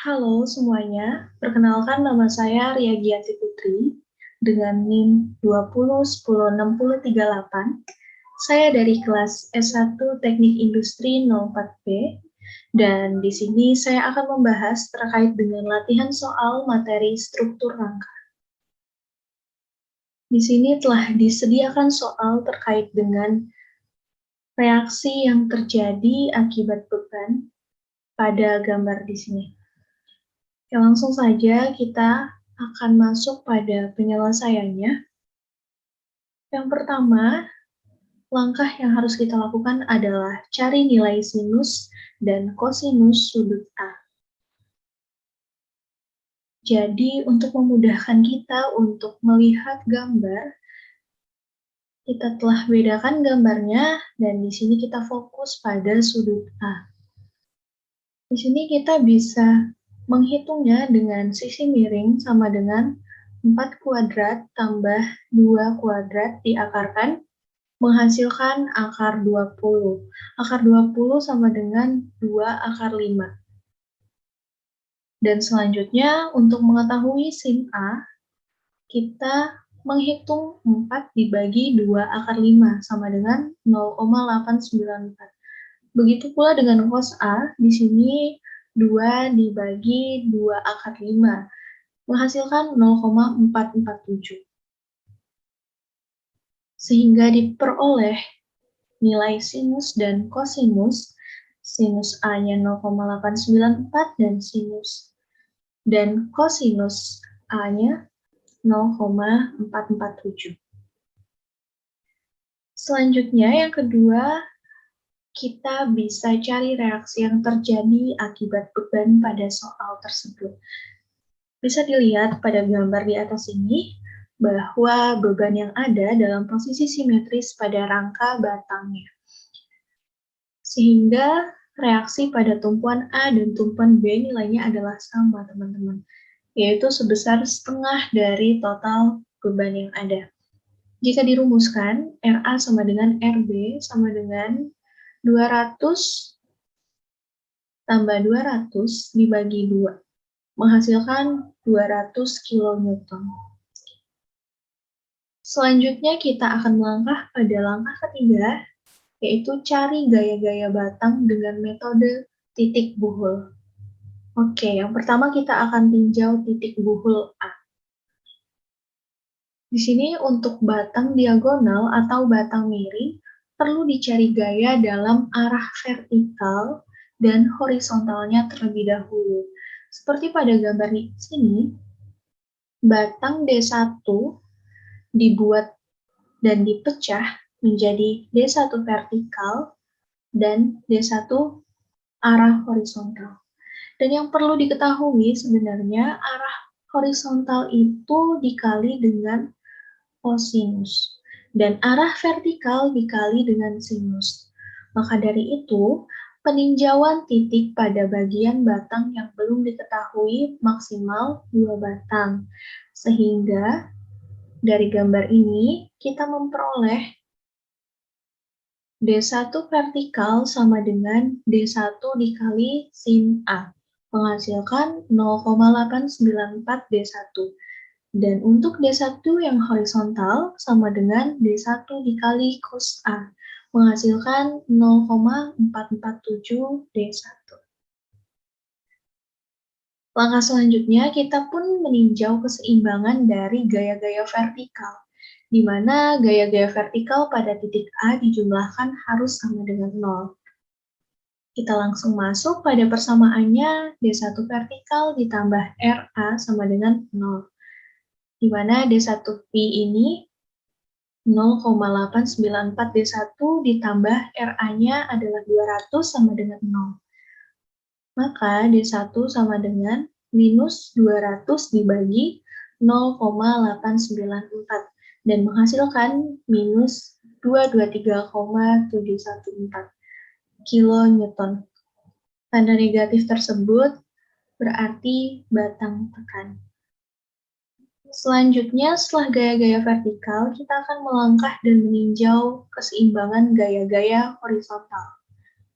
Halo semuanya, perkenalkan nama saya Ria Giyanti Putri dengan NIM 20106038. Saya dari kelas S1 Teknik Industri 04B dan di sini saya akan membahas terkait dengan latihan soal materi struktur rangka. Di sini telah disediakan soal terkait dengan reaksi yang terjadi akibat beban pada gambar di sini. Ya, langsung saja kita akan masuk pada penyelesaiannya. Yang pertama, langkah yang harus kita lakukan adalah cari nilai sinus dan kosinus sudut A. Jadi, untuk memudahkan kita untuk melihat gambar, kita telah bedakan gambarnya, dan di sini kita fokus pada sudut A. Di sini kita bisa menghitungnya dengan sisi miring sama dengan 4 kuadrat tambah 2 kuadrat diakarkan, menghasilkan akar 20. Akar 20 sama dengan 2 akar 5. Dan selanjutnya, untuk mengetahui sin A, kita menghitung 4 dibagi 2 akar 5 sama dengan 0,894. Begitu pula dengan cos A, di sini 2 dibagi 2 akar 5, menghasilkan 0,447. Sehingga diperoleh nilai sinus dan kosinus, sinus A-nya 0,894 dan kosinus A-nya 0,447. Selanjutnya, yang kedua, kita bisa cari reaksi yang terjadi akibat beban pada soal tersebut. Bisa dilihat pada gambar di atas ini, bahwa beban yang ada dalam posisi simetris pada rangka batangnya. Sehingga reaksi pada tumpuan A dan tumpuan B nilainya adalah sama, teman-teman, yaitu sebesar setengah dari total beban yang ada. Jika dirumuskan, RA sama dengan RB sama dengan 200 tambah 200 dibagi 2, menghasilkan 200 kN. Selanjutnya kita akan melangkah pada langkah ketiga, yaitu cari gaya-gaya batang dengan metode titik buhul. Oke, yang pertama kita akan tinjau titik buhul A. Di sini untuk batang diagonal atau batang miring, perlu dicari gaya dalam arah vertikal dan horizontalnya terlebih dahulu. Seperti pada gambar di sini, batang D1 dibuat dan dipecah menjadi D1 vertikal dan D1 arah horizontal. Dan yang perlu diketahui sebenarnya arah horizontal itu dikali dengan kosinus dan arah vertikal dikali dengan sinus. Maka dari itu, peninjauan titik pada bagian batang yang belum diketahui maksimal 2 batang. Sehingga dari gambar ini kita memperoleh D1 vertikal sama dengan D1 dikali sin A, menghasilkan 0,894 D1. Dan untuk D1 yang horizontal sama dengan D1 dikali cos A, menghasilkan 0,447 D1. Langkah selanjutnya, kita pun meninjau keseimbangan dari gaya-gaya vertikal, di mana gaya-gaya vertikal pada titik A dijumlahkan harus sama dengan 0. Kita langsung masuk pada persamaannya D1 vertikal ditambah RA sama dengan 0. Di mana D1P ini 0,894 D1 ditambah RA-nya adalah 200 sama dengan 0. Maka D1 sama dengan minus 200 dibagi 0,894 dan menghasilkan minus 223,714 kilonewton. Tanda negatif tersebut berarti batang tekan. Selanjutnya, setelah gaya-gaya vertikal, kita akan melangkah dan meninjau keseimbangan gaya-gaya horizontal,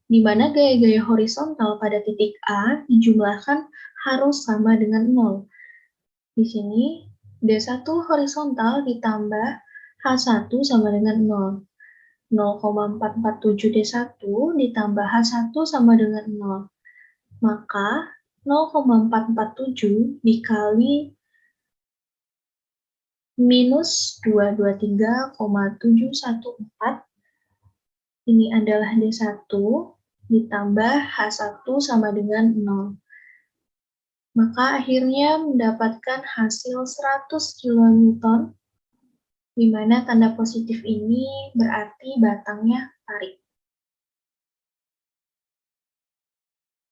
di mana gaya-gaya horizontal pada titik A dijumlahkan harus sama dengan 0. Di sini, D1 horizontal ditambah H1 sama dengan 0. 0,447 D1 ditambah H1 sama dengan 0. Maka 0,447 dikali minus 223,714 ini adalah D1 ditambah H1 sama dengan 0. Maka akhirnya mendapatkan hasil 100 kN, di mana tanda positif ini berarti batangnya tarik.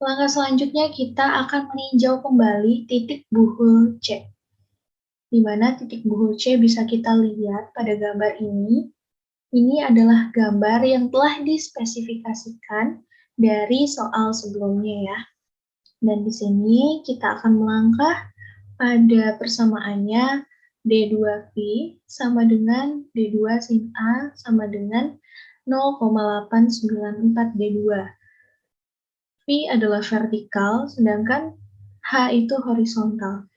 Langkah selanjutnya kita akan meninjau kembali titik buhul C, di mana titik buhul C bisa kita lihat pada gambar ini. Ini adalah gambar yang telah dispesifikasikan dari soal sebelumnya ya. Dan di sini kita akan melangkah pada persamaannya D2V sama dengan D2 sin A sama dengan 0,894 D2. V adalah vertikal, sedangkan H itu horizontal.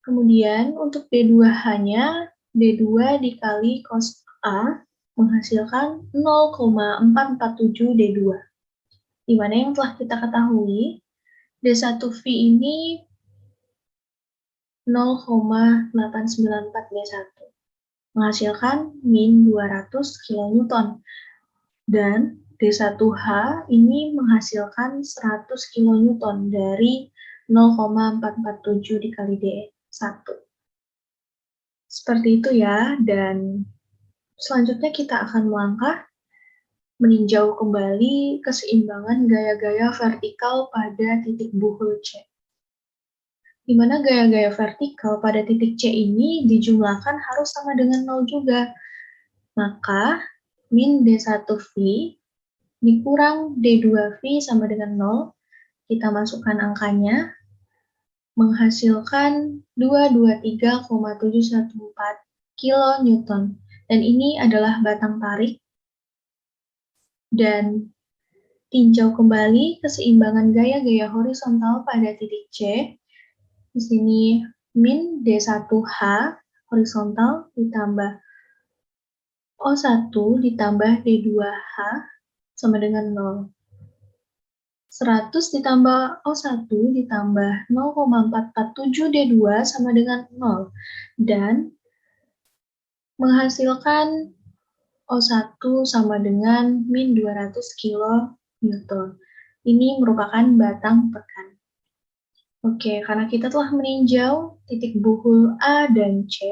Kemudian untuk D2H-nya, D2 dikali cos A menghasilkan 0,447 D2. Di mana yang telah kita ketahui, D1V ini 0,894 D1, menghasilkan min 200 kN. Dan D1H ini menghasilkan 100 kN dari 0,447 dikali D1. Seperti itu ya, dan selanjutnya kita akan melangkah meninjau kembali keseimbangan gaya-gaya vertikal pada titik buhul C. Di mana gaya-gaya vertikal pada titik C ini dijumlahkan harus sama dengan 0 juga. Maka, min D1V dikurang D2V sama dengan 0, kita masukkan angkanya, menghasilkan 223,714 kN. Dan ini adalah batang tarik. Dan tinjau kembali keseimbangan gaya-gaya horizontal pada titik C. Di sini min D1H horizontal ditambah O1 ditambah D2H sama dengan 0. 100 ditambah O1 ditambah 0,447 D2 sama dengan 0. Dan menghasilkan O1 sama dengan min 200 kN. Ini merupakan batang tekan. Oke, karena kita telah meninjau titik buhul A dan C,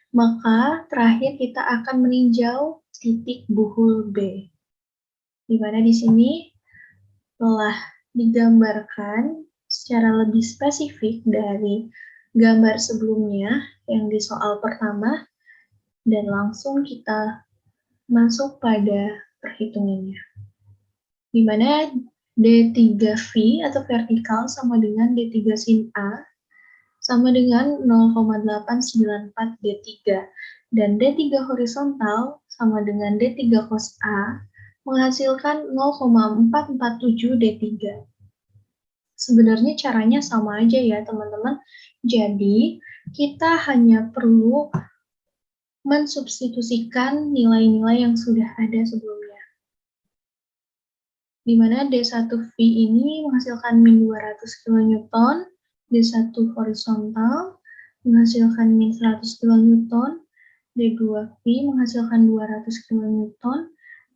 maka terakhir kita akan meninjau titik buhul B. Di mana di sini telah digambarkan secara lebih spesifik dari gambar sebelumnya yang di soal pertama, dan langsung kita masuk pada perhitungannya. Di mana D3V atau vertikal sama dengan D3 sin A sama dengan 0,894 D3, dan D3 horizontal sama dengan D3 cos A menghasilkan 0,447 D3. Sebenarnya caranya sama aja ya teman-teman, jadi kita hanya perlu mensubstitusikan nilai-nilai yang sudah ada sebelumnya. Di mana D1V ini menghasilkan min 200 kN, D1 horizontal menghasilkan min 100 kN, D2V menghasilkan 200 kN,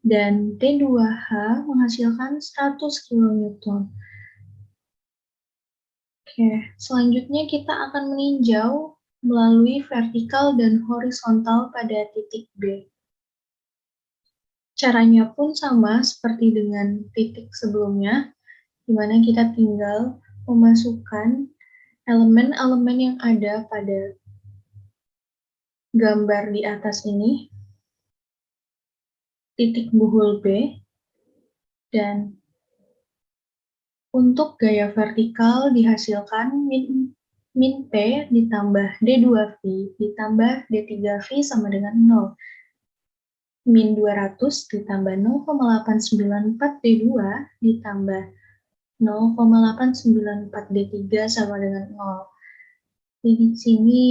dan D2H menghasilkan 100 kN. Oke, selanjutnya kita akan meninjau melalui vertikal dan horizontal pada titik B. Caranya pun sama seperti dengan titik sebelumnya, di mana kita tinggal memasukkan elemen-elemen yang ada pada gambar di atas ini, titik buhul B, dan untuk gaya vertikal dihasilkan min P ditambah D2V ditambah D3V sama dengan 0. Min 200 ditambah 0,894 D2 ditambah 0,894 D3 sama dengan 0. Jadi di sini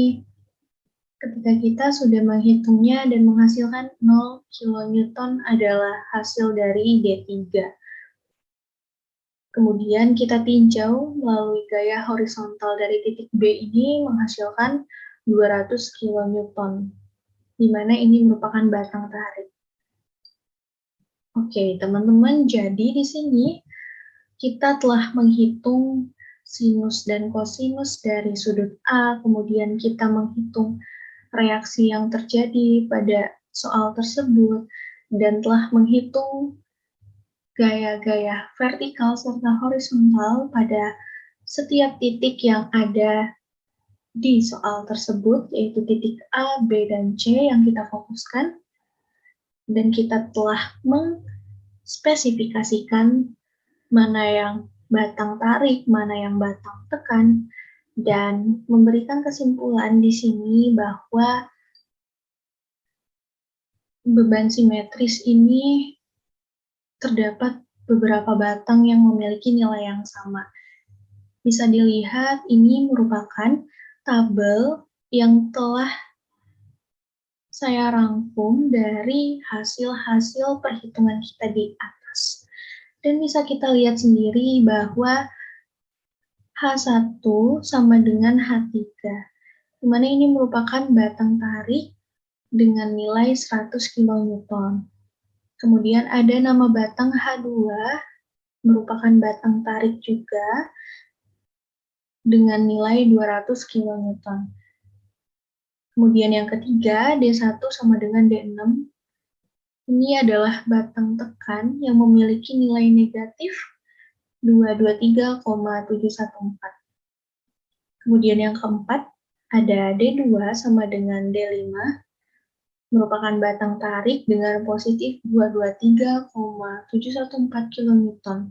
ketika kita sudah menghitungnya dan menghasilkan 0 kilonewton adalah hasil dari D3. Kemudian kita tinjau melalui gaya horizontal dari titik B ini menghasilkan 200 kilonewton, di mana ini merupakan batang tarik. Oke, teman-teman, jadi di sini kita telah menghitung sinus dan kosinus dari sudut A, kemudian kita menghitung reaksi yang terjadi pada soal tersebut, dan telah menghitung gaya-gaya vertikal serta horizontal pada setiap titik yang ada di soal tersebut, yaitu titik A, B, dan C yang kita fokuskan, dan kita telah mengspesifikasikan mana yang batang tarik, mana yang batang tekan, dan memberikan kesimpulan di sini bahwa beban simetris ini terdapat beberapa batang yang memiliki nilai yang sama. Bisa dilihat ini merupakan tabel yang telah saya rangkum dari hasil-hasil perhitungan kita di atas. Dan bisa kita lihat sendiri bahwa H1 sama dengan H3, di mana ini merupakan batang tarik dengan nilai 100 kN. Kemudian ada nama batang H2, merupakan batang tarik juga dengan nilai 200 kN. Kemudian yang ketiga, D1 sama dengan D6. Ini adalah batang tekan yang memiliki nilai negatif 223,714. Kemudian yang keempat, ada D2 sama dengan D5, merupakan batang tarik dengan positif 223,714 kN.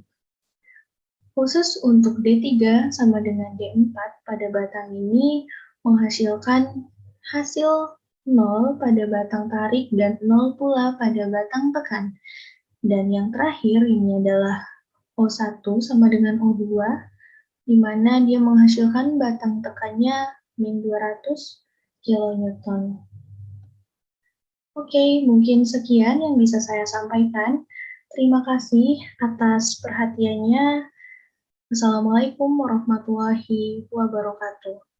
Khusus untuk D3 sama dengan D4 pada batang ini menghasilkan hasil 0 pada batang tarik dan 0 pula pada batang tekan. Dan yang terakhir ini adalah O1 sama dengan O2, di mana dia menghasilkan batang tekannya min 200 kN. Oke, mungkin sekian yang bisa saya sampaikan. Terima kasih atas perhatiannya. Assalamualaikum warahmatullahi wabarakatuh.